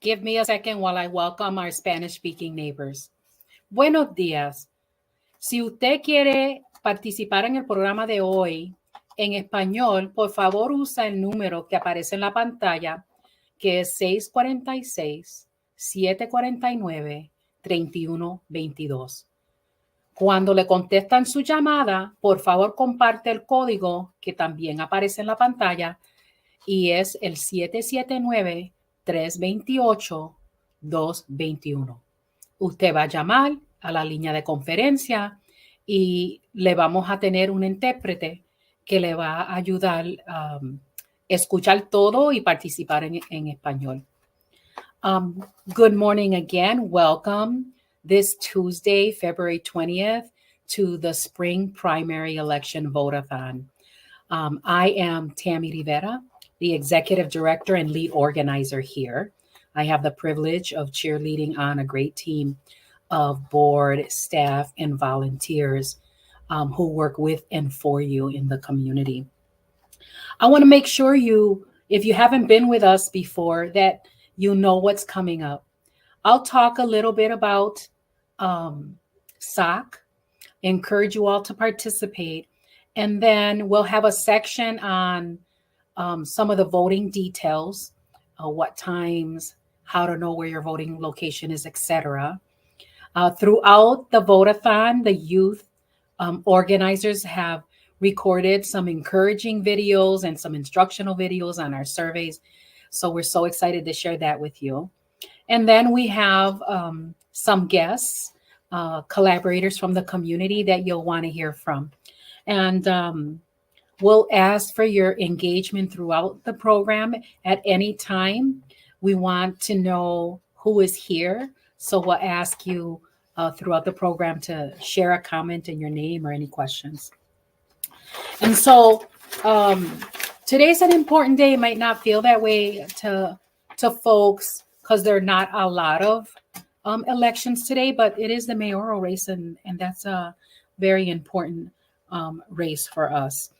give me a second while I welcome our Spanish-speaking neighbors. Buenos días. Si usted quiere participar en el programa de hoy en español, por favor usa el número que aparece en la pantalla, que es 646-749-3122. Cuando le contestan su llamada, por favor comparte el código que también aparece en la pantalla y es el 779-328-221. Usted va a llamar a la línea de conferencia y le vamos a tener un intérprete que le va a ayudar a escuchar todo y participar en español. Good morning again. Welcome this Tuesday, February 20th, to the Spring Primary Election Vote-a-thon. I am Tammy Rivera, the Executive Director and Lead Organizer here. I have the privilege of cheerleading on a great team of board, staff, and volunteers who work with and for you in the community. I want to make sure if you haven't been with us before, that you know what's coming up. I'll talk a little bit about SOC, encourage you all to participate, and then we'll have a section on some of the voting details, what times, how to know where your voting location is, etc. Throughout the vote-a-thon, the youth organizers have recorded some encouraging videos and some instructional videos on our surveys. So we're so excited to share that with you. And then we have some guests, collaborators from the community that you'll want to hear from. And we'll ask for your engagement throughout the program at any time. We want to know who is here. So we'll ask you throughout the program to share a comment and your name or any questions. And so today's an important day. It might not feel that way to folks because there are not a lot of elections today, but it is the mayoral race, and that's a very important race for us.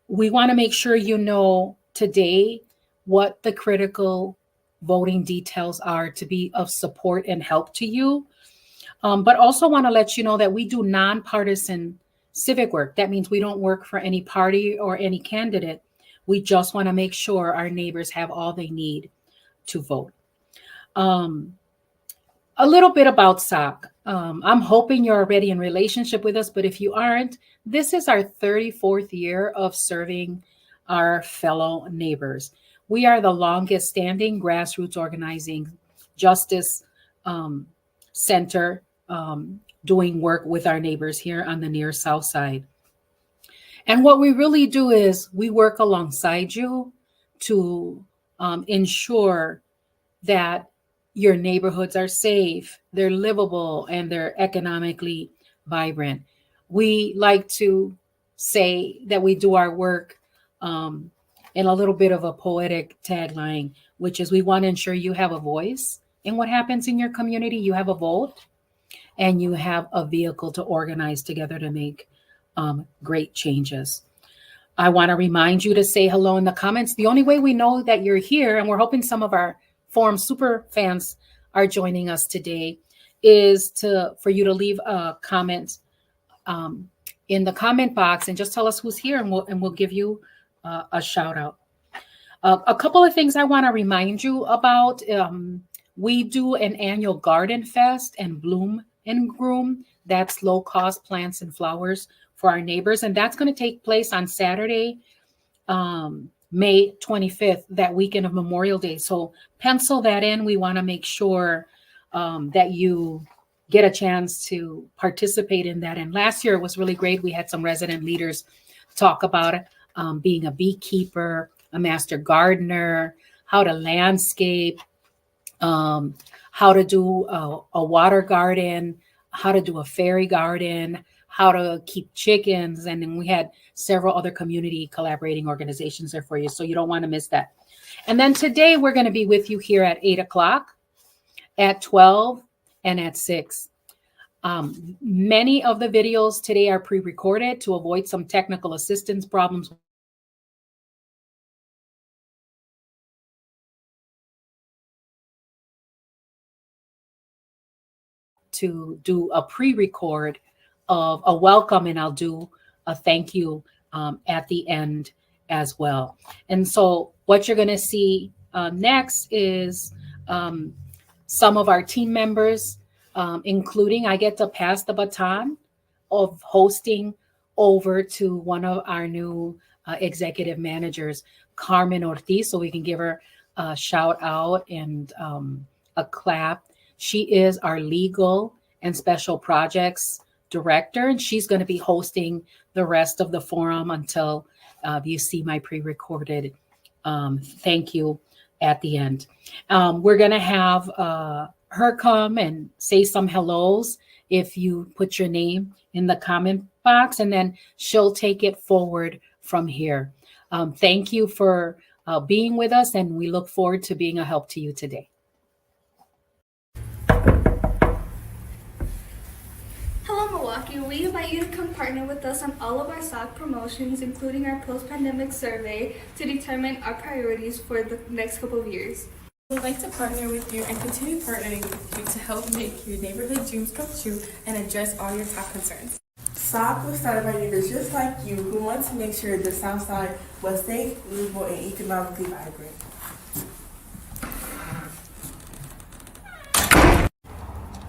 We want to make sure you know today what the critical voting details are to be of support and help to you. But also want to let you know that we do nonpartisan civic work. That means we don't work for any party or any candidate. We just want to make sure our neighbors have all they need to vote. A little bit about SOC. I'm hoping you're already in relationship with us, but if you aren't, this is our 34th year of serving our fellow neighbors. We are the longest standing grassroots organizing justice center doing work with our neighbors here on the near South Side. And what we really do is we work alongside you to ensure that your neighborhoods are safe, they're livable, and they're economically vibrant. We like to say that we do our work in a little bit of a poetic tagline, which is we want to ensure you have a voice in what happens in your community, you have a vote, and you have a vehicle to organize together to make great changes. I want to remind you to say hello in the comments. The only way we know that you're here, and we're hoping some of our Forum super fans are joining us today, is for you to leave a comment in the comment box and just tell us who's here, and we'll give you a shout out. A couple of things I want to remind you about. We do an annual garden fest and bloom and groom. That's low cost plants and flowers for our neighbors. And that's going to take place on Saturday, May 25th, that weekend of Memorial Day. So pencil that in. We want to make sure that you get a chance to participate in that. And last year it was really great. We had some resident leaders talk about it, being a beekeeper, a master gardener, how to landscape, how to do a water garden, how to do a fairy garden, how to keep chickens. And then we had several other community collaborating organizations there for you. So you don't want to miss that. And then today we're going to be with you here at 8 o'clock, at 12, and at 6. Many of the videos today are pre-recorded to avoid some technical assistance problems to do a pre-record of a welcome, and I'll do a thank you at the end as well. And so what you're going to see next is um, some of our team members, including I get to pass the baton of hosting over to one of our new executive managers, Carmen Ortiz, so we can give her a shout out and a clap. She is our legal and special projects director, and she's going to be hosting the rest of the forum until you see my pre-recorded thank you at the end. We're going to have her come and say some hellos if you put your name in the comment box, and then she'll take it forward from here. Thank you for being with us, and we look forward to being a help to you today. Hello, Milwaukee. We invite you to come partner with us on all of our SOC promotions, including our post-pandemic survey, to determine our priorities for the next couple of years. We'd like to partner with you and continue partnering with you to help make your neighborhood dreams come true and address all your top concerns. SOC was started by leaders just like you who want to make sure the South Side was safe, livable, and economically vibrant.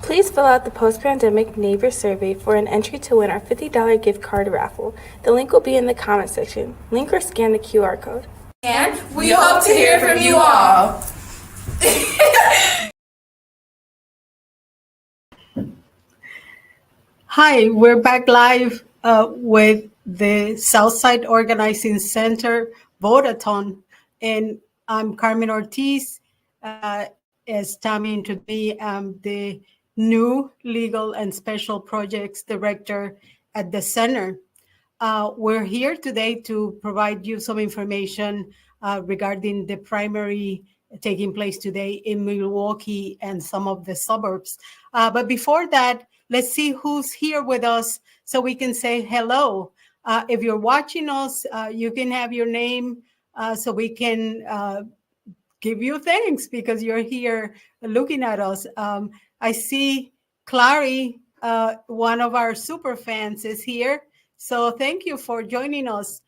Please fill out the post-pandemic neighbor survey for an entry to win our $50 gift card raffle. The link will be in the comment section. Link or scan the QR code. And we hope to hear from you all. Hi, we're back live with the Southside Organizing Center Vote-a-thon, and I'm Carmen Ortiz. As Tammy introduced me, I'm the new Legal and Special Projects Director at the center. We're here today to provide you some information regarding the primary taking place today in Milwaukee and some of the suburbs. But before that, let's see who's here with us so we can say hello. If you're watching us, you can have your name so we can give you thanks because you're here looking at us. I see Clary, one of our super fans, is here. So thank you for joining us.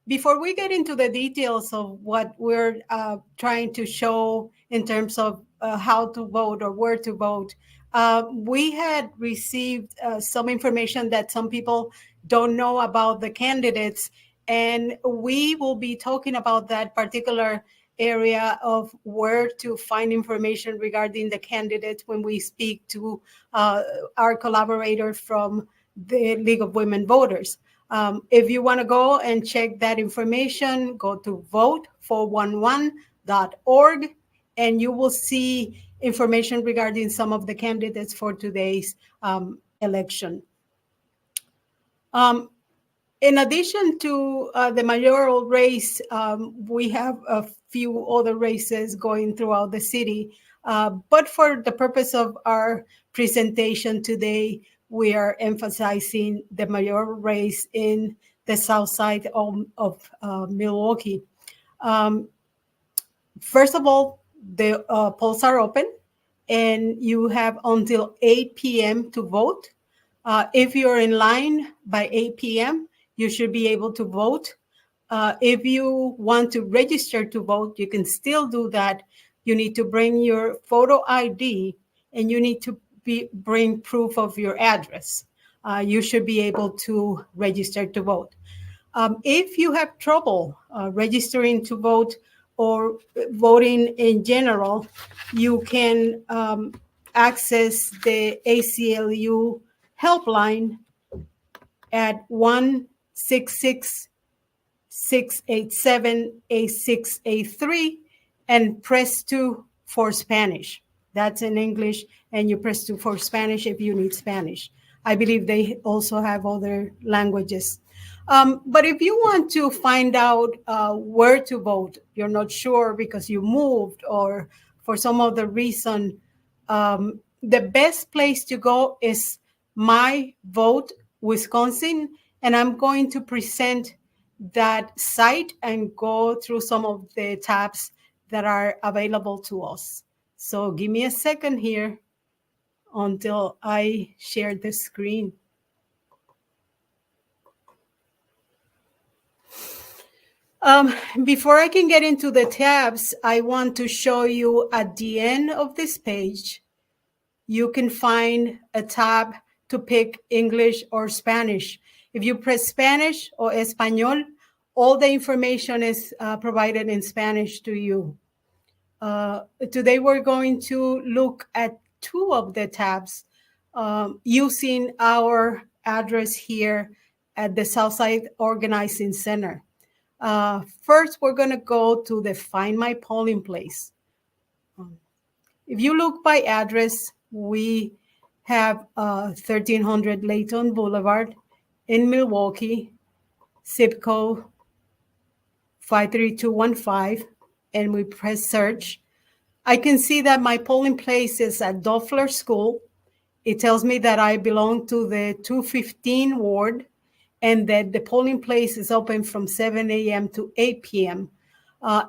Before we get into the details of what we're trying to show in terms of how to vote or where to vote, we had received some information that some people don't know about the candidates, and we will be talking about that particular area of where to find information regarding the candidates when we speak to our collaborators from the League of Women Voters. If you want to go and check that information, go to vote411.org, and you will see information regarding some of the candidates for today's election. In addition to the mayoral race, we have a few other races going throughout the city. But for the purpose of our presentation today, we are emphasizing the mayoral race in the south side of Milwaukee. First of all, the polls are open, and you have until 8 p.m. to vote. If you're in line by 8 p.m., you should be able to vote. If you want to register to vote, you can still do that. You need to bring your photo ID, and you need to bring proof of your address. You should be able to register to vote. If you have trouble registering to vote or voting in general, you can access the ACLU helpline at 1-666-687-8683 and press 2 for Spanish. That's in English, and you press 2 for Spanish if you need Spanish. I believe they also have other languages. But if you want to find out where to vote, you're not sure because you moved or for some other reason, the best place to go is My Vote Wisconsin, and I'm going to present that site and go through some of the tabs that are available to us. So give me a second here until I share the screen. Before I can get into the tabs, I want to show you at the end of this page, you can find a tab to pick English or Spanish. If you press Spanish or Español, all the information is provided in Spanish to you. Today, we're going to look at two of the tabs using our address here at the Southside Organizing Center. First, we're going to go to the Find My Polling Place. If you look by address, we have 1300 Layton Boulevard in Milwaukee, zip code 53215, and we press search. I can see that my polling place is at Doffler School. It tells me that I belong to the 215 ward and that the polling place is open from 7 a.m. to 8 p.m.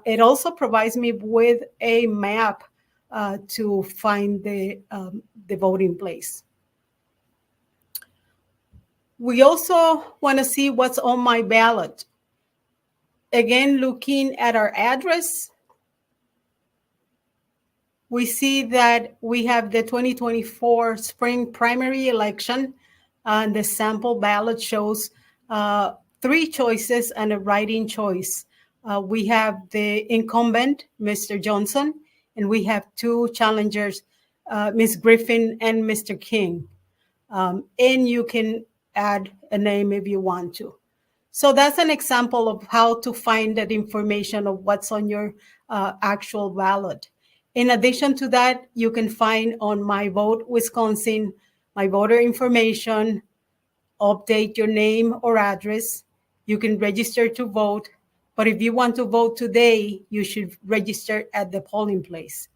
It also provides me with a map to find the voting place. We also want to see what's on my ballot. Again, looking at our address, we see that we have the 2024 spring primary election, and the sample ballot shows 3 choices and a write-in choice. We have the incumbent, Mr. Johnson, and we have 2 challengers, Ms. Griffin and Mr. King. And you can add a name if you want to. So that's an example of how to find that information of what's on your actual ballot. In addition to that, you can find on My Vote Wisconsin, my voter information, update your name or address. You can register to vote, but if you want to vote today, you should register at the polling place.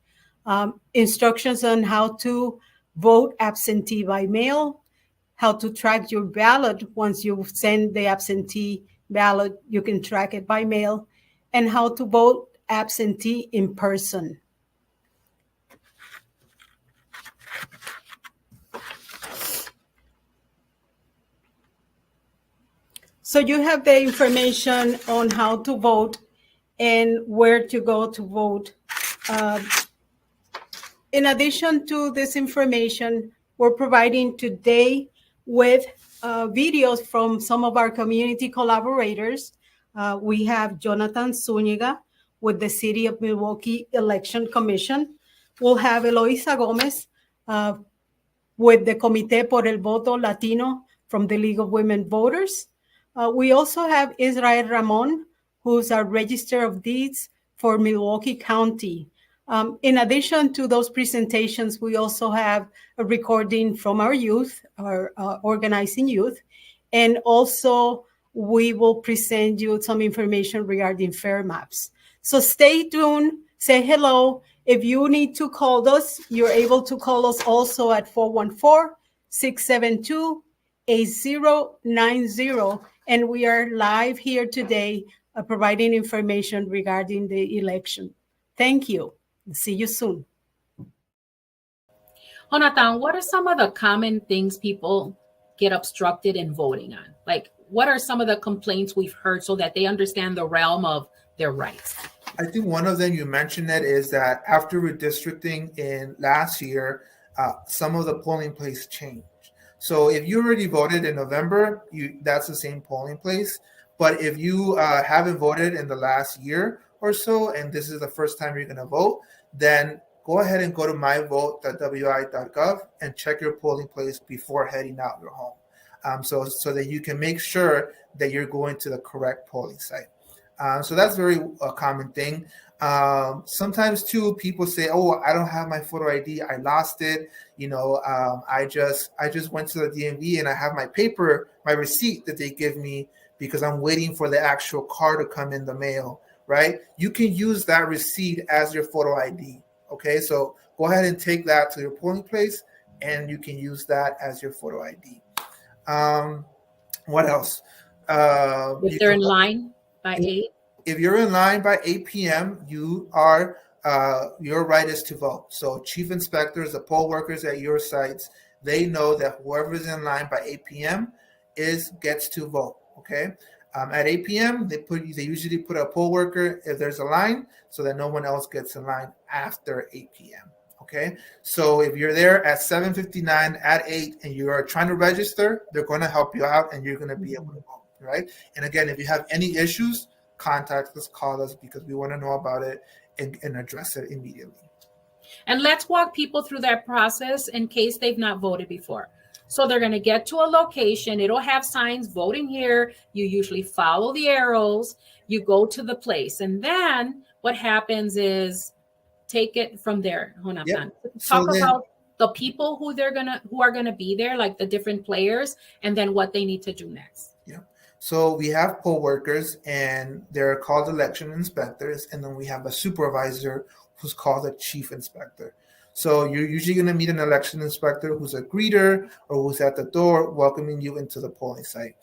Instructions on how to vote absentee by mail, how to track your ballot once you send the absentee ballot, you can track it by mail, and how to vote absentee in person. So you have the information on how to vote and where to go to vote. In addition to this information, we're providing today with videos from some of our community collaborators. We have Jonathan Zuniga with the City of Milwaukee Election Commission. We'll have Eloisa Gomez with the Comité por el Voto Latino from the League of Women Voters. We also have Israel Ramon, who's our Register of Deeds for Milwaukee County. In addition to those presentations, we also have a recording from our youth, our organizing youth, and also we will present you some information regarding fair maps. So stay tuned, say hello. If you need to call us, you're able to call us also at 414-672-8090. And we are live here today providing information regarding the election. Thank you. See you soon. Jonathan, what are some of the common things people get obstructed in voting on? Like, what are some of the complaints we've heard so that they understand the realm of their rights? I think one of them, you mentioned it, is that after redistricting in last year, some of the polling places changed. So if you already voted in November, that's the same polling place. But if you haven't voted in the last year or so, and this is the first time you're going to vote, then go ahead and go to myvote.wi.gov and check your polling place before heading out your home, so that you can make sure that you're going to the correct polling site. So that's very common thing. Sometimes too, people say, "Oh, I don't have my photo ID. I lost it. I just went to the DMV and I have my receipt that they give me because I'm waiting for the actual card to come in the mail." Right? You can use that receipt as your photo ID. Okay, so go ahead and take that to your polling place, and you can use that as your photo ID. What else? If they're in line by 8? If you're in line by 8 p.m., you are your right is to vote. So chief inspectors, the poll workers at your sites, they know that whoever's in line by 8 p.m. gets to vote. Okay. At 8 p.m., they usually put a poll worker if there's a line, so that no one else gets in line after 8 p.m. Okay. So if you're there at 7:59 at 8 and you are trying to register, they're going to help you out and you're going to be able to vote. Right. And again, if you have any issues, contact us, call us, because we want to know about it and address it immediately. And let's walk people through that process in case they've not voted before. So they're going to get to a location. It'll have signs, voting here. You usually follow the arrows. You go to the place. And then what happens is take it from there. Yep. Talk about the people who are gonna be there, like the different players, and then what they need to do next. Yeah. So we have poll workers, and they're called election inspectors, and then we have a supervisor who's called a chief inspector. So you're usually going to meet an election inspector who's a greeter or who's at the door welcoming you into the polling site.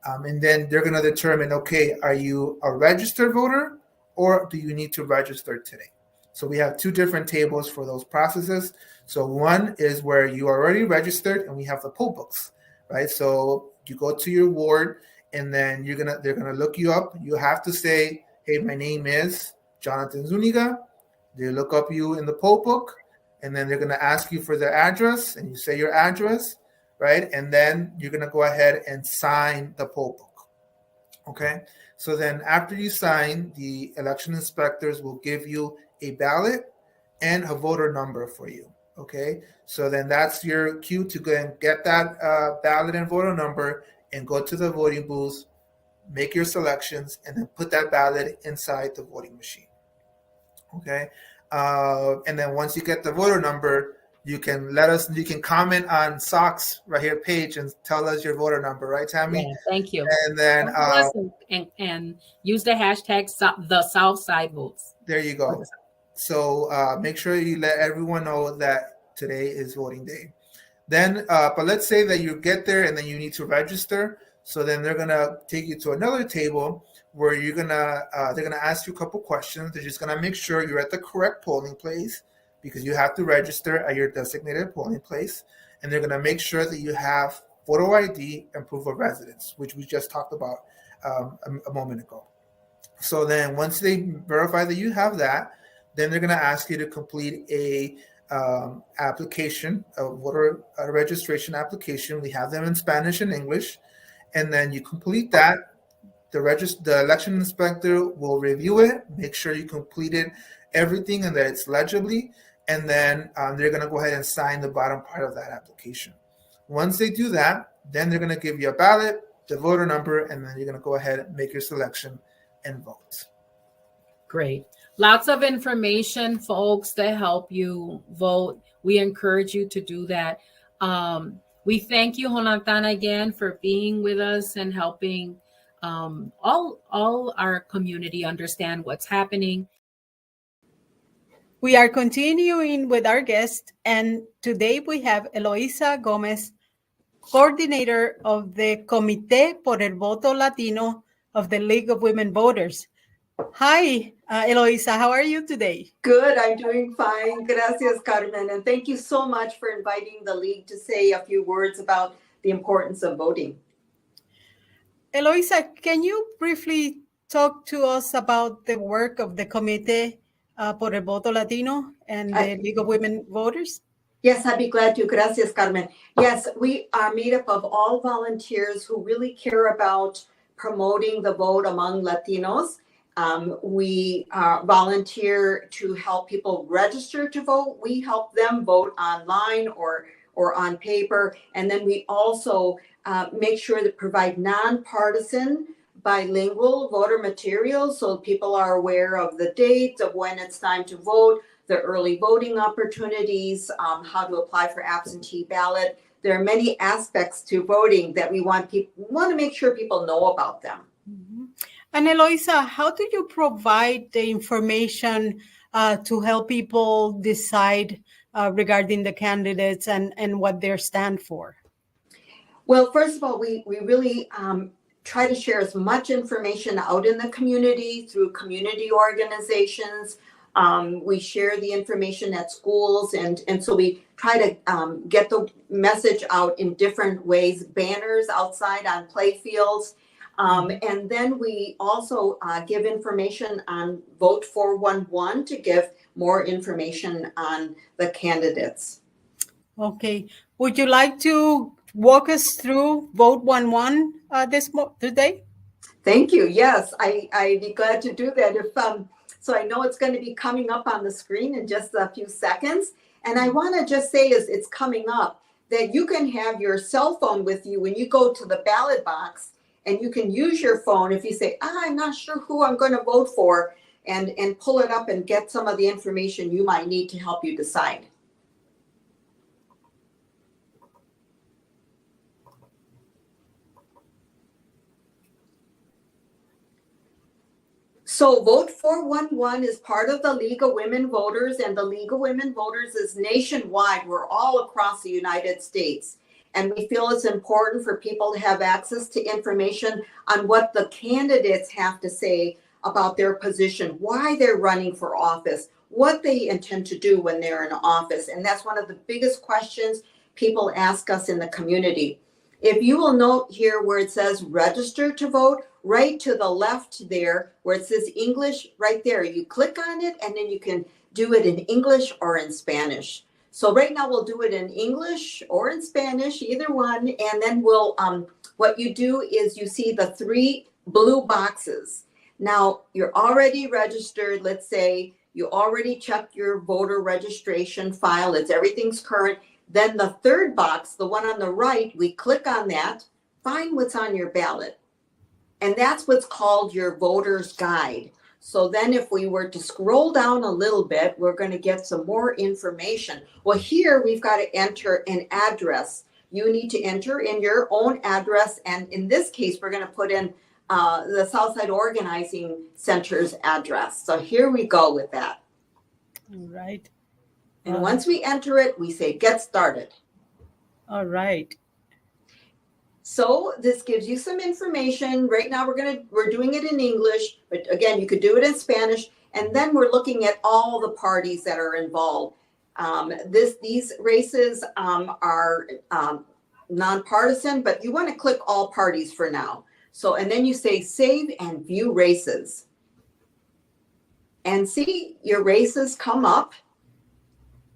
And then they're going to determine, okay, are you a registered voter or do you need to register today? So we have two different tables for those processes. So one is where you are already registered and we have the poll books, right? So you go to your ward and then they're gonna look you up. You have to say, hey, my name is Jonathan Zuniga. They look up you in the poll book, and then they're gonna ask you for their address, and you say your address, right? And then you're gonna go ahead and sign the poll book. Okay. So then after you sign, the election inspectors will give you a ballot and a voter number for you. Okay. So then that's your cue to go and get that ballot and voter number and go to the voting booth, make your selections, and then put that ballot inside the voting machine. Okay. And then once you get the voter number, you can comment on SOC's right here page and tell us your voter number, right, Tammy? Yeah, thank you. And then and use the hashtag the Southside votes. There you go. So make sure you let everyone know that today is voting day. Then, but let's say that you get there and then you need to register. So then they're gonna take you to another table where they're gonna ask you a couple questions. They're just gonna make sure you're at the correct polling place because you have to register at your designated polling place. And they're gonna make sure that you have photo ID and proof of residence, which we just talked about a moment ago. So then once they verify that you have that, then they're gonna ask you to complete a application, a voter registration application. We have them in Spanish and English, and then you complete that. The election inspector will review it, make sure you completed everything and that it's legibly, and then they're going to go ahead and sign the bottom part of that application. Once they do that, then they're going to give you a ballot, the voter number, and then you're going to go ahead and make your selection and vote. Great. Lots of information, folks, to help you vote. We encourage you to do that. We thank you, Jonathan, again for being with us and helping all our community understand what's happening. We are continuing with our guest, and today we have Eloisa Gomez, coordinator of the Comité por el Voto Latino of the League of Women Voters. Hi, Eloisa, how are you today? Good, I'm doing fine. Gracias, Carmen. And thank you so much for inviting the League to say a few words about the importance of voting. Eloisa, can you briefly talk to us about the work of the Comité por el Voto Latino and the League of Women Voters? Yes, I'd be glad to. Gracias, Carmen. Yes, we are made up of all volunteers who really care about promoting the vote among Latinos. We volunteer to help people register to vote. We help them vote online or on paper. And then we also make sure to provide non-partisan bilingual voter materials so people are aware of the dates of when it's time to vote, the early voting opportunities, how to apply for absentee ballot. There are many aspects to voting that we want to make sure people know about them. Mm-hmm. And Eloisa, how do you provide the information to help people decide regarding the candidates and what they stand for? Well, first of all, we really try to share as much information out in the community through community organizations, We share the information at schools, and so we try to get the message out in different ways, banners outside on play fields. And then we also give information on Vote 411 to give more information on the candidates. Okay. Would you like to walk us through Vote 11 today? Thank you. Yes, I'd be glad to do that. So I know it's going to be coming up on the screen in just a few seconds. And I want to just say as it's coming up that you can have your cell phone with you when you go to the ballot box, and you can use your phone if you say, I'm not sure who I'm going to vote for, and pull it up and get some of the information you might need to help you decide. So Vote 411 is part of the League of Women Voters, and the League of Women Voters is nationwide. We're all across the United States. And we feel it's important for people to have access to information on what the candidates have to say about their position, why they're running for office, what they intend to do when they're in office. And that's one of the biggest questions people ask us in the community. If you will note here where it says register to vote, right to the left there where it says English, right there, you click on it and then you can do it in English or in Spanish. So right now we'll do it in English or in Spanish, either one. And then we'll, what you do is you see the 3 blue boxes. Now you're already registered. Let's say you already checked your voter registration file. Everything's current. Then the 3rd box, the one on the right, we click on that, find what's on your ballot. And that's what's called your voter's guide. So then if we were to scroll down a little bit, we're going to get some more information. Well, here we've got to enter an address. You need to enter in your own address. And in this case, we're going to put in the Southside Organizing Center's address. So here we go with that. All right. And once we enter it, we say, get started. All right. So this gives you some information. Right now we're doing it in English, but again, you could do it in Spanish. And then we're looking at all the parties that are involved. These races are non-partisan, but you want to click all parties for now. So, and then you say save and view races. And see, your races come up.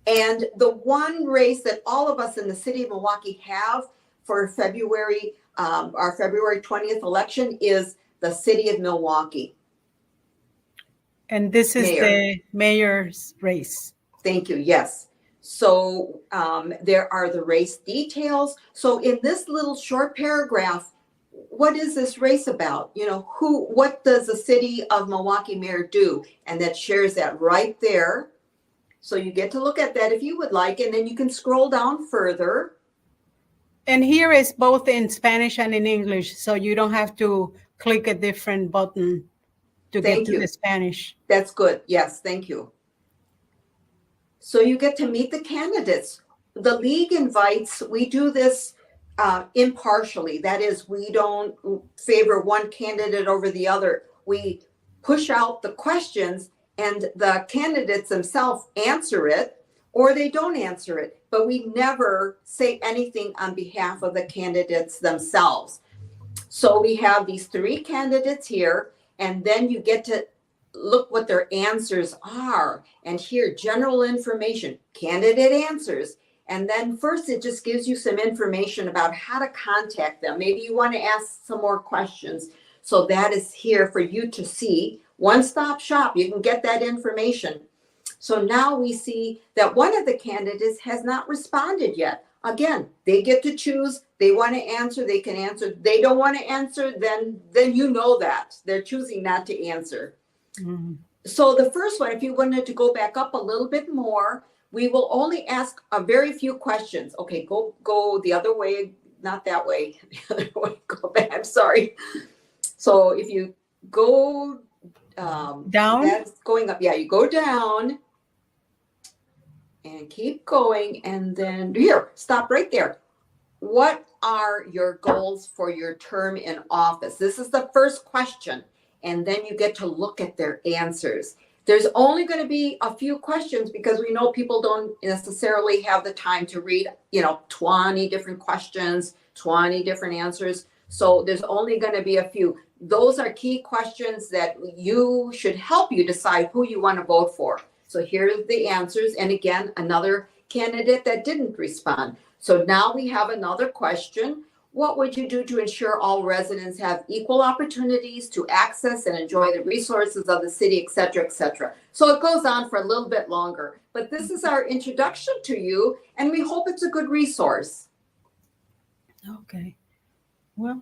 And the one race that all of us in the city of Milwaukee have for February, our February 20th election is the city of Milwaukee. And this is the mayor's race. Thank you. Yes. So there are the race details. So in this little short paragraph, what is this race about? You know, what does the city of Milwaukee mayor do? And that shares that right there. So you get to look at that if you would like, and then you can scroll down further. And here is both in Spanish and in English, so you don't have to click a different button to get to the Spanish. That's good. Yes, thank you. So you get to meet the candidates. The league invites, we do this impartially. That is, we don't favor one candidate over the other. We push out the questions and the candidates themselves answer it, or they don't answer it. But we never say anything on behalf of the candidates themselves. So we have these 3 candidates here, and then you get to look what their answers are. And here, general information, candidate answers. And then first, it just gives you some information about how to contact them. Maybe you want to ask some more questions. So that is here for you to see. One-stop shop, you can get that information. So now we see that one of the candidates has not responded yet. Again, they get to choose. They want to answer, they can answer. They don't want to answer, then you know that. They're choosing not to answer. Mm-hmm. So the first one, if you wanted to go back up a little bit more, we will only ask a very few questions. Okay, go the other way, not that way. The other way, go back. I'm sorry. So if you go down, that's going up. Yeah, you go down. And keep going, and then here, stop right there. What are your goals for your term in office? This is the first question, and then you get to look at their answers. There's only going to be a few questions because we know people don't necessarily have the time to read, 20 different questions, 20 different answers. So there's only going to be a few. Those are key questions that you should help you decide who you want to vote for. So here's the answers. And again, another candidate that didn't respond. So now we have another question. What would you do to ensure all residents have equal opportunities to access and enjoy the resources of the city, et cetera, et cetera? So it goes on for a little bit longer, but this is our introduction to you, and we hope it's a good resource. Okay. Well,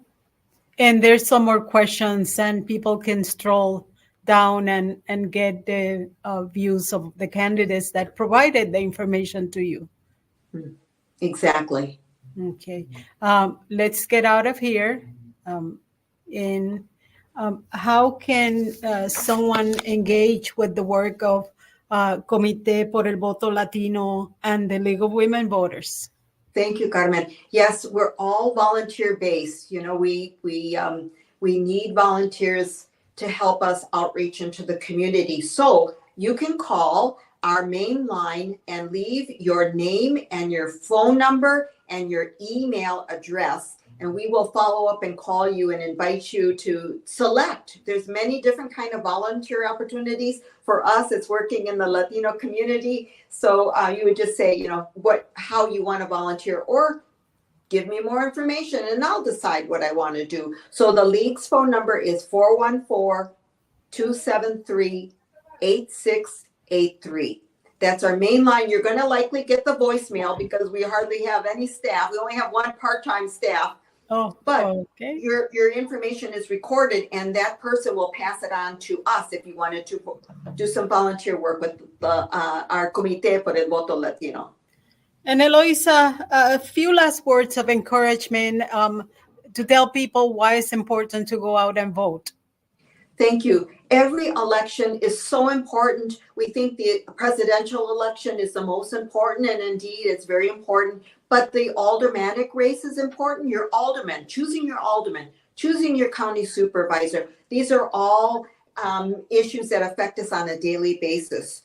and there's some more questions, and people can stroll down and get the views of the candidates that provided the information to you. Exactly. Okay. Let's get out of here. How can someone engage with the work of Comité por el Voto Latino and the League of Women Voters? Thank you, Carmen. Yes, we're all volunteer based. We need volunteers to help us outreach into the community. So you can call our main line and leave your name and your phone number and your email address, and we will follow up and call you and invite you to select. There's many different kind of volunteer opportunities. For us, it's working in the Latino community. So you would just say, how you want to volunteer, or give me more information and I'll decide what I want to do. So the League's phone number is 414-273-8683. That's our main line. You're going to likely get the voicemail because we hardly have any staff. We only have one part-time staff. But okay. Your information is recorded, and that person will pass it on to us if you wanted to do some volunteer work with our Comité por el Voto Latino. And Eloisa, a few last words of encouragement to tell people why it's important to go out and vote. Thank you. Every election is so important. We think the presidential election is the most important, and indeed it's very important. But the aldermanic race is important. Your alderman, choosing your county supervisor. These are all issues that affect us on a daily basis.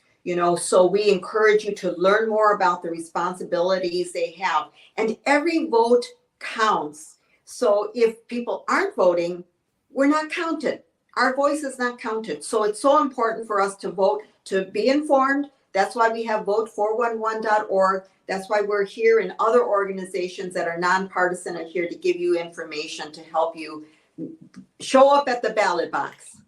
So we encourage you to learn more about the responsibilities they have. And every vote counts. So if people aren't voting, we're not counted. Our voice is not counted. So it's so important for us to vote, to be informed. That's why we have vote411.org. That's why we're here, and other organizations that are nonpartisan are here to give you information to help you show up at the ballot box.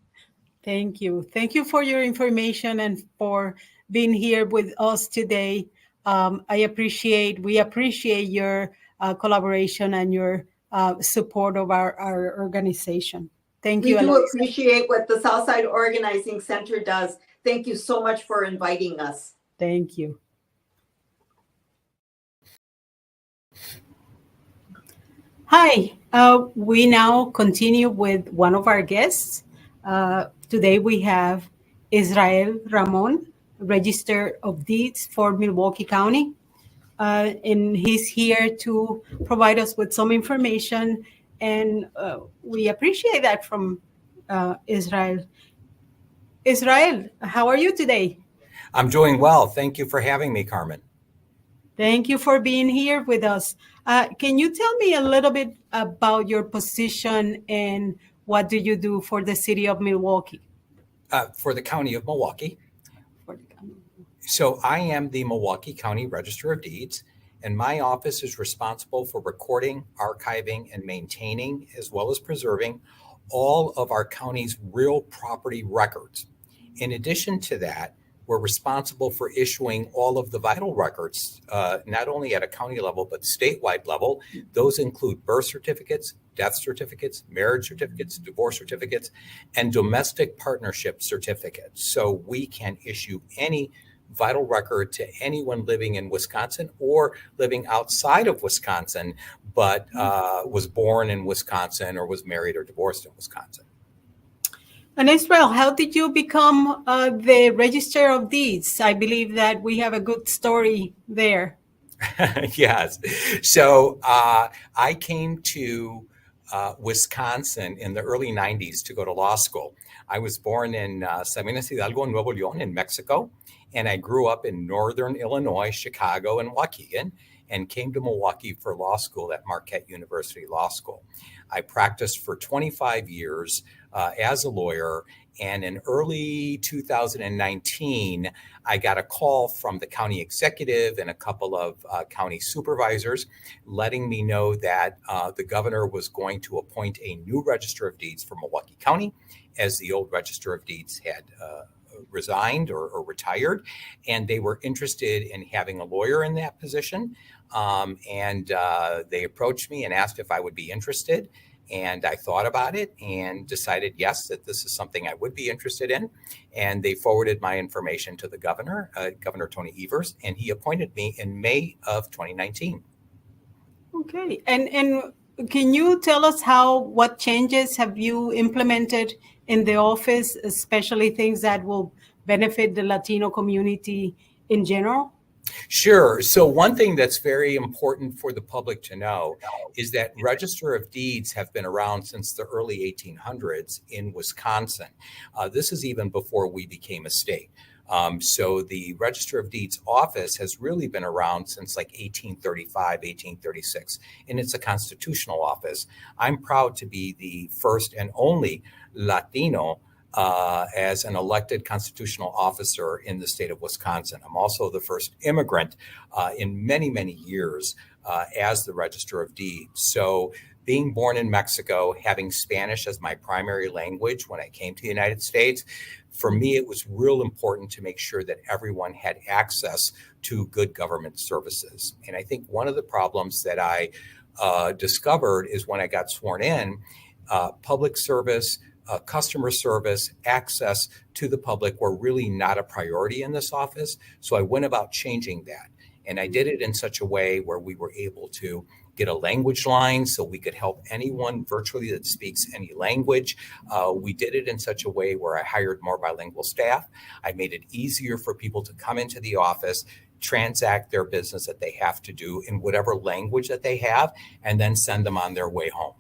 Thank you. Thank you for your information and for being here with us today. We appreciate your collaboration and your support of our organization. Thank you. We do Eloisa. appreciate what the Southside Organizing Center does. Thank you so much for inviting us. Thank you. Hi, we now continue with one of our guests. Today we have Israel Ramon, Register of Deeds for Milwaukee County. And he's here to provide us with some information, and we appreciate that from Israel. Israel, how are you today? I'm doing well. Thank you for having me, Carmen. Thank you for being here with us. Can you tell me a little bit about your position and what do you do for the city of Milwaukee? For the county of Milwaukee. So I am the Milwaukee County Register of Deeds, and my office is responsible for recording, archiving, and maintaining, as well as preserving, all of our county's real property records. In addition to that, we're responsible for issuing all of the vital records, not only at a county level, but statewide level. Those include birth certificates, death certificates, marriage certificates, divorce certificates, and domestic partnership certificates. So we can issue any vital record to anyone living in Wisconsin or living outside of Wisconsin, but was born in Wisconsin or was married or divorced in Wisconsin. And Israel, how did you become the Register of Deeds? I believe that we have a good story there. Yes. So I came to Wisconsin in the early 90s to go to law school. I was born in Sabinas Hidalgo, Nuevo León in Mexico, and I grew up in Northern Illinois, Chicago, and Waukegan, and came to Milwaukee for law school at Marquette University Law School. I practiced for 25 years as a lawyer, and in early 2019, I got a call from the county executive and a couple of county supervisors letting me know that the governor was going to appoint a new Register of Deeds for Milwaukee County, as the old Register of Deeds had resigned or retired, and they were interested in having a lawyer in that position. And they approached me and asked if I would be interested. And I thought about it and decided, yes, that this is something I would be interested in. And they forwarded my information to the governor, Governor Tony Evers, and he appointed me in May of 2019. Okay. And can you tell us what changes have you implemented in the office, especially things that will benefit the Latino community in general? Sure. So one thing that's very important for the public to know is that Register of Deeds have been around since the early 1800s in Wisconsin. This is even before we became a state. So the Register of Deeds office has really been around since like 1835, 1836, and it's a constitutional office. I'm proud to be the first and only Latino as an elected constitutional officer in the state of Wisconsin. I'm also the first immigrant in many, many years as the Register of Deeds. So being born in Mexico, having Spanish as my primary language when I came to the United States, for me, it was real important to make sure that everyone had access to good government services. And I think one of the problems that I discovered is when I got sworn in, public service, customer service, access to the public were really not a priority in this office. So I went about changing that. And I did it in such a way where we were able to get a language line so we could help anyone virtually that speaks any language. We did it in such a way where I hired more bilingual staff. I made it easier for people to come into the office, transact their business that they have to do in whatever language that they have, and then send them on their way home.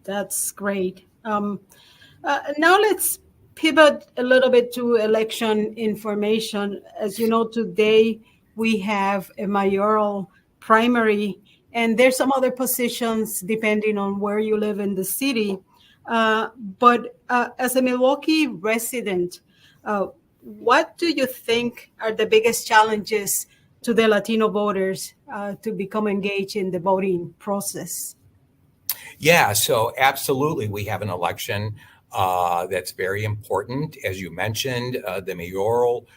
That's great. Now let's pivot a little bit to election information. As you know, today we have a mayoral primary, and there's some other positions depending on where you live in the city. But as a Milwaukee resident, what do you think are the biggest challenges to the Latino voters to become engaged in the voting process? Yeah, so absolutely. We have an election that's very important. As you mentioned, the mayoral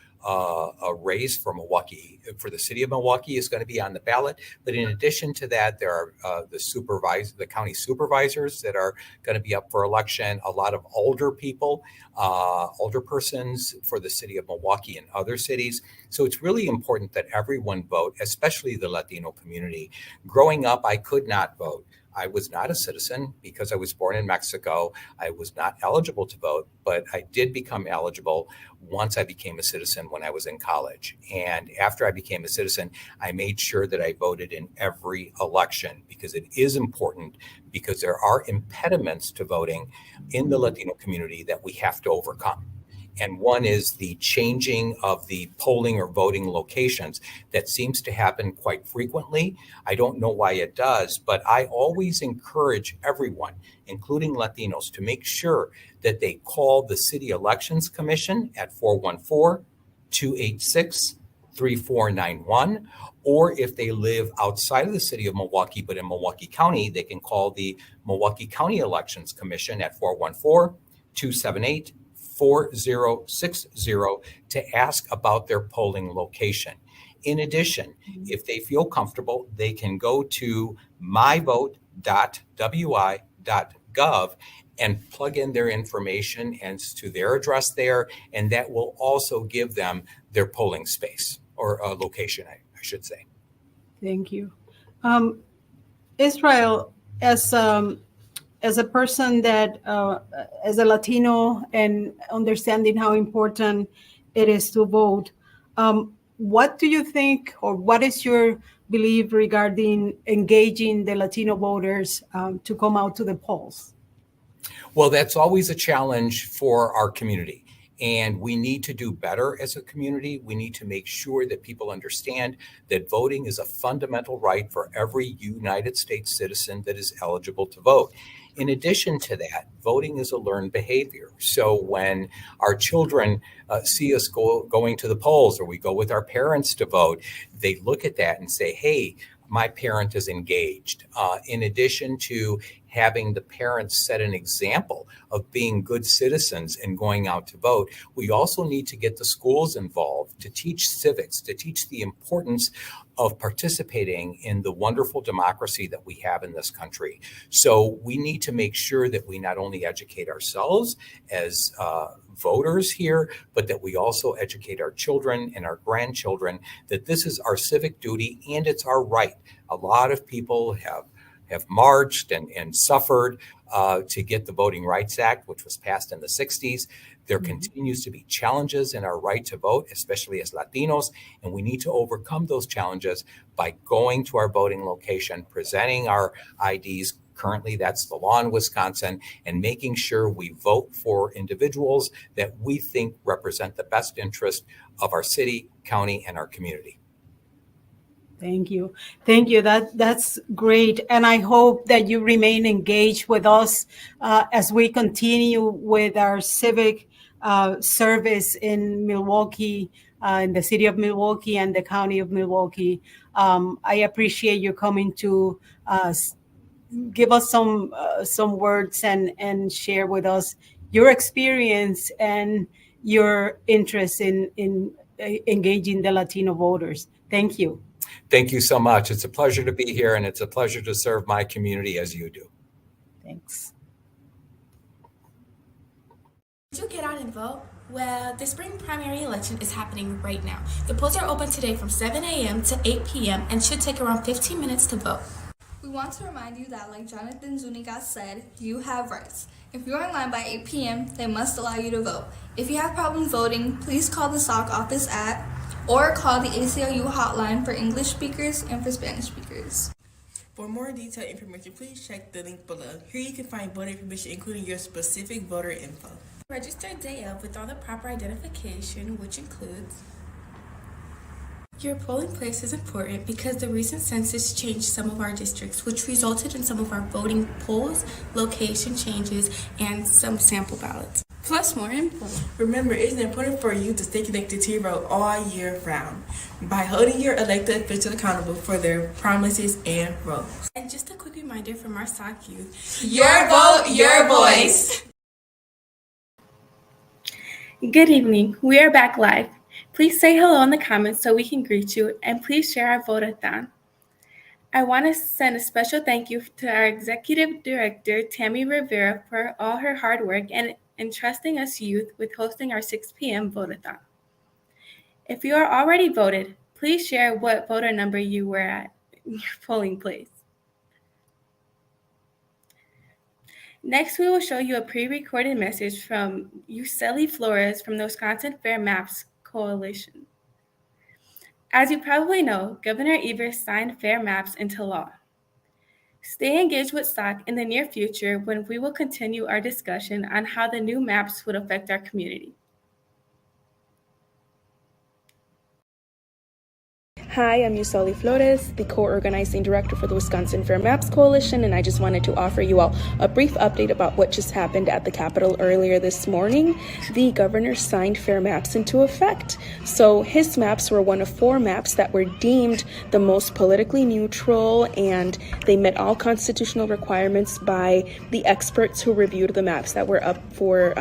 race for Milwaukee, for the city of Milwaukee, is going to be on the ballot. But in addition to that, there are the county supervisors that are going to be up for election. A lot of older people, older persons for the city of Milwaukee and other cities. So it's really important that everyone vote, especially the Latino community. Growing up, I could not vote. I was not a citizen because I was born in Mexico. I was not eligible to vote, but I did become eligible once I became a citizen when I was in college. And after I became a citizen, I made sure that I voted in every election because it is important, because there are impediments to voting in the Latino community that we have to overcome. And one is the changing of the polling or voting locations that seems to happen quite frequently. I don't know why it does, but I always encourage everyone, including Latinos, to make sure that they call the City Elections Commission at 414-286-3491. Or if they live outside of the city of Milwaukee, but in Milwaukee County, they can call the Milwaukee County Elections Commission at 414-278-4060 to ask about their polling location. In addition, if they feel comfortable, they can go to myvote.wi.gov and plug in their information and to their address there, and that will also give them their polling space or location, I should say. Thank you. Israel, as a person that, as a Latino and understanding how important it is to vote, what do you think, or what is your belief regarding engaging the Latino voters to come out to the polls? Well, that's always a challenge for our community. And we need to do better as a community. We need to make sure that people understand that voting is a fundamental right for every United States citizen that is eligible to vote. In addition to that, voting is a learned behavior. So when our children see us going to the polls, or we go with our parents to vote, they look at that and say, hey, my parent is engaged. In addition to having the parents set an example of being good citizens and going out to vote, we also need to get the schools involved to teach civics, to teach the importance of participating in the wonderful democracy that we have in this country. So we need to make sure that we not only educate ourselves as voters here, but that we also educate our children and our grandchildren that this is our civic duty and it's our right. A lot of people have marched and suffered to get the Voting Rights Act, which was passed in the 60s. There continues to be challenges in our right to vote, especially as Latinos, and we need to overcome those challenges by going to our voting location, presenting our IDs. Currently, that's the law in Wisconsin, and making sure we vote for individuals that we think represent the best interest of our city, county, and our community. Thank you. Thank you. That's great. And I hope that you remain engaged with us as we continue with our civic service in Milwaukee, in the city of Milwaukee and the county of Milwaukee. I appreciate you coming to give us some words and share with us your experience and your interest in engaging the Latino voters. Thank you. Thank you so much. It's a pleasure to be here, and it's a pleasure to serve my community as you do. Thanks. Did you get out and vote? Well, the spring primary election is happening right now. The polls are open today from 7 a.m. to 8 p.m. and should take around 15 minutes to vote. We want to remind you that, like Jonathan Zuniga said, you have rights. If you're in line by 8 p.m., they must allow you to vote. If you have problems voting, please call the SOC office or call the ACLU hotline for English speakers and for Spanish speakers. For more detailed information, please check the link below. Here you can find voter information, including your specific voter info. Register day of with all the proper identification, which includes your polling place is important because the recent census changed some of our districts, which resulted in some of our voting polls, location changes, and some sample ballots. Plus more info. Remember, it's important for you to stay connected to your vote all year round by holding your elected officials accountable for their promises and roles. And just a quick reminder from our SOC youth, Your vote, your voice. Good evening. We are back live. Please say hello in the comments so we can greet you, and please share our vote-a-thon. I want to send a special thank you to our Executive Director, Tammy Rivera, for all her hard work and entrusting us youth with hosting our 6 p.m. vote-a-thon. If you are already voted, please share what voter number you were at your polling place. Next, we will show you a pre-recorded message from Yuseli Flores from the Wisconsin Fair Maps Coalition. As you probably know, Governor Evers signed Fair Maps into law. Stay engaged with SOC in the near future when we will continue our discussion on how the new maps would affect our community. Hi, I'm Yuseli Flores, the co-organizing director for the Wisconsin Fair Maps Coalition, and I just wanted to offer you all a brief update about what just happened at the Capitol earlier this morning. The governor signed Fair Maps into effect. So his maps were one of 4 maps that were deemed the most politically neutral, and they met all constitutional requirements by the experts who reviewed the maps that were up for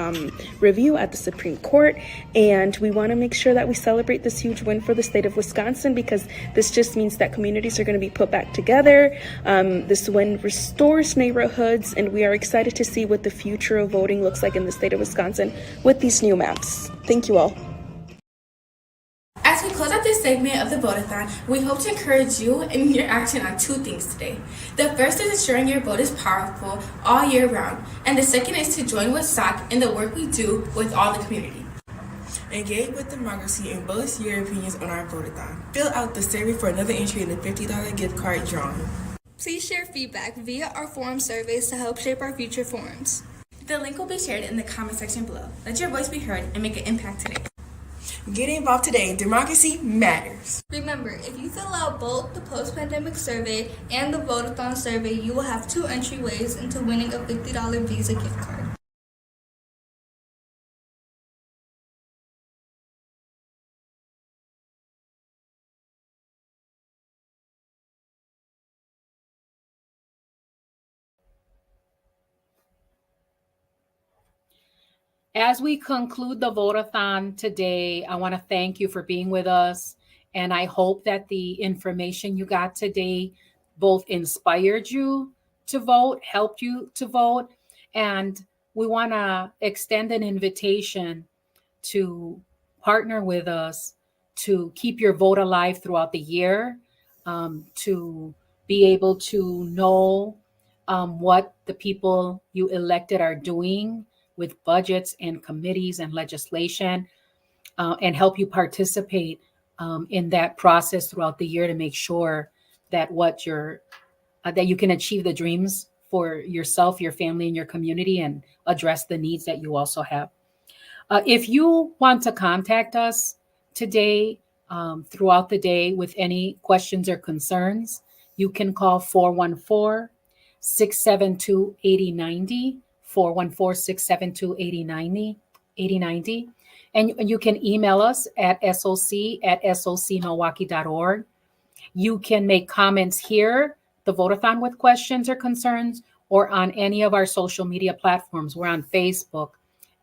review at the Supreme Court. And we want to make sure that we celebrate this huge win for the state of Wisconsin, because this just means that communities are going to be put back together. This win restores neighborhoods, and we are excited to see what the future of voting looks like in the state of Wisconsin with these new maps. Thank you all. As we close out this segment of the vote-a-thon, we hope to encourage you in your action on 2 things today. The first is ensuring your vote is powerful all year round, and the second is to join with SOC in the work we do with all the community. Engage with democracy and voice your opinions on our vote-a-thon. Fill out the survey for another entry in the $50 gift card drawing. Please share feedback via our forum surveys to help shape our future forums. The link will be shared in the comment section below. Let your voice be heard and make an impact today. Get involved today. Democracy matters. Remember, if you fill out both the post-pandemic survey and the Votathon survey, you will have 2 entryways into winning a $50 Visa gift card. As we conclude the votathon today, I want to thank you for being with us. And I hope that the information you got today both inspired you to vote, helped you to vote. And we want to extend an invitation to partner with us to keep your vote alive throughout the year, to be able to know what the people you elected are doing with budgets and committees and legislation, and help you participate in that process throughout the year to make sure that that you can achieve the dreams for yourself, your family, and your community, and address the needs that you also have. If you want to contact us today, throughout the day with any questions or concerns, you can call 414 672 8090, 414 672 8090. And you can email us at soc@socmilwaukee.org. You can make comments here, the Votathon, with questions or concerns, or on any of our social media platforms. We're on Facebook,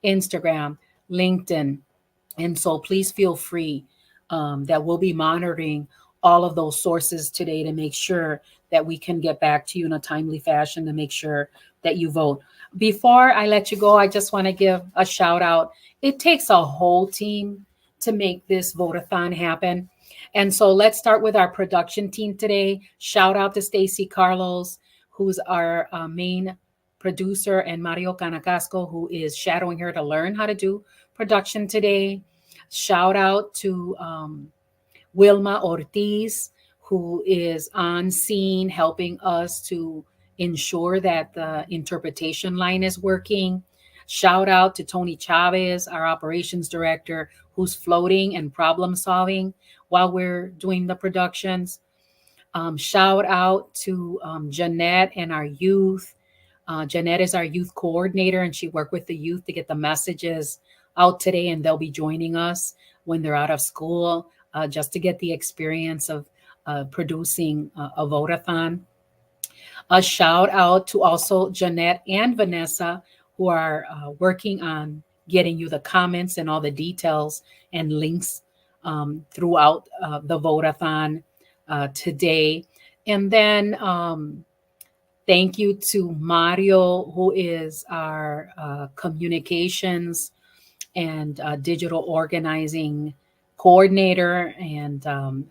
Instagram, LinkedIn. And so please feel free, that we'll be monitoring all of those sources today to make sure that we can get back to you in a timely fashion to make sure that you vote. Before I let you go, I just want to give a shout out. It takes a whole team to make this votathon happen. And so let's start with our production team today. Shout out to Stacy Carlos, who's our main producer, and Mario Canacasco, who is shadowing her to learn how to do production today. Shout out to Wilma Ortiz, who is on scene helping us to ensure that the interpretation line is working. Shout out to Tony Chavez, our operations director, who's floating and problem solving while we're doing the productions. Shout out to Jeanette and our youth. Jeanette is our youth coordinator, and she worked with the youth to get the messages out today, and they'll be joining us when they're out of school, just to get the experience of producing a votathon. A shout out to also Jeanette and Vanessa, who are working on getting you the comments and all the details and links throughout the votathon today. And then thank you to Mario, who is our communications and digital organizing coordinator, and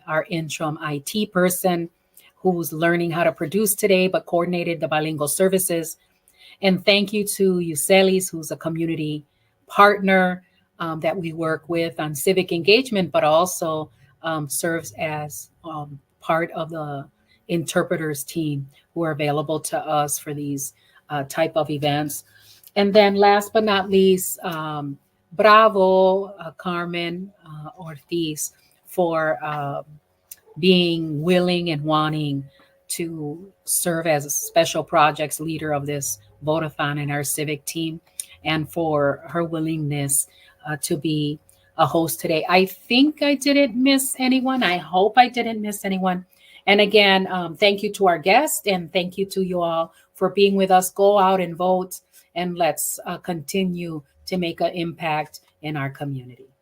our interim IT person, who's learning how to produce today, but coordinated the bilingual services. And thank you to Yuselis, who's a community partner that we work with on civic engagement, but also serves as part of the interpreters team who are available to us for these type of events. And then last but not least, bravo, Carmen Ortiz, for being willing and wanting to serve as a special projects leader of this votathon in our civic team, and for her willingness to be a host today. I think I didn't miss anyone. I hope I didn't miss anyone. And again, thank you to our guest, and thank you to you all for being with us. Go out and vote, and let's continue to make an impact in our community.